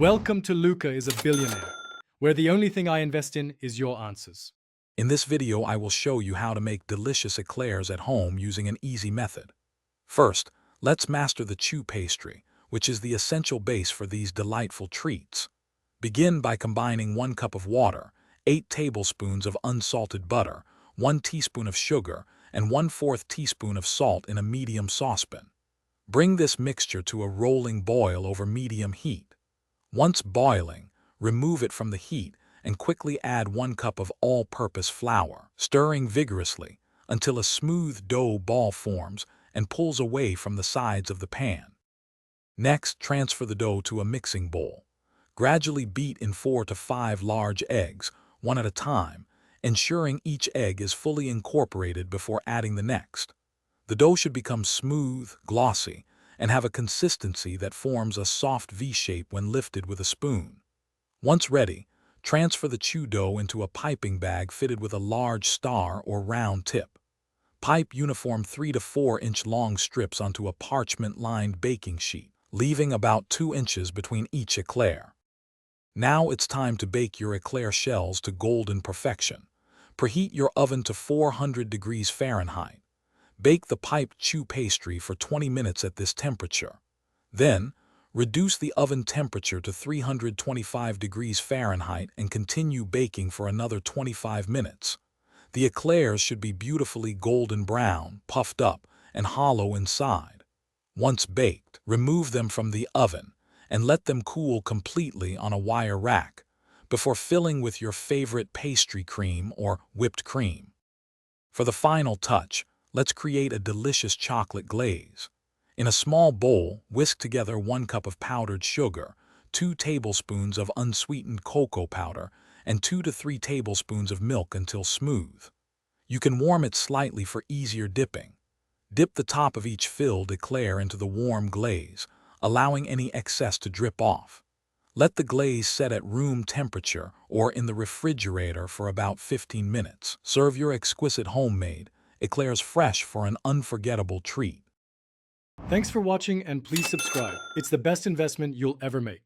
Welcome to Luca is a Billionaire, where the only thing I invest in is your answers. In this video, I will show you how to make delicious eclairs at home using an easy method. First, let's master the choux pastry, which is the essential base for these delightful treats. Begin by combining 1 cup of water, 8 tablespoons of unsalted butter, 1 teaspoon of sugar, and 1/4 teaspoon of salt in a medium saucepan. Bring this mixture to a rolling boil over medium heat. Once boiling, remove it from the heat and quickly add 1 cup of all-purpose flour, stirring vigorously until a smooth dough ball forms and pulls away from the sides of the pan. Next, transfer the dough to a mixing bowl. Gradually beat in 4 to 5 large eggs, one at a time, ensuring each egg is fully incorporated before adding the next. The dough should become smooth, glossy, and have a consistency that forms a soft V-shape when lifted with a spoon. Once ready, transfer the choux dough into a piping bag fitted with a large star or round tip. Pipe uniform 3 to 4 inch long strips onto a parchment-lined baking sheet, leaving about 2 inches between each eclair. Now it's time to bake your eclair shells to golden perfection. Preheat your oven to 400 degrees Fahrenheit. Bake the piped choux pastry for 20 minutes at this temperature. Then, reduce the oven temperature to 325 degrees Fahrenheit and continue baking for another 25 minutes. The eclairs should be beautifully golden brown, puffed up, and hollow inside. Once baked, remove them from the oven and let them cool completely on a wire rack before filling with your favorite pastry cream or whipped cream. For the final touch, let's create a delicious chocolate glaze. In a small bowl, whisk together 1 cup of powdered sugar, 2 tablespoons of unsweetened cocoa powder, and 2 to 3 tablespoons of milk until smooth. You can warm it slightly for easier dipping. Dip the top of each filled eclair into the warm glaze, allowing any excess to drip off. Let the glaze set at room temperature or in the refrigerator for about 15 minutes. Serve your exquisite homemade eclairs fresh for an unforgettable treat. Thanks for watching and please subscribe. It's the best investment you'll ever make.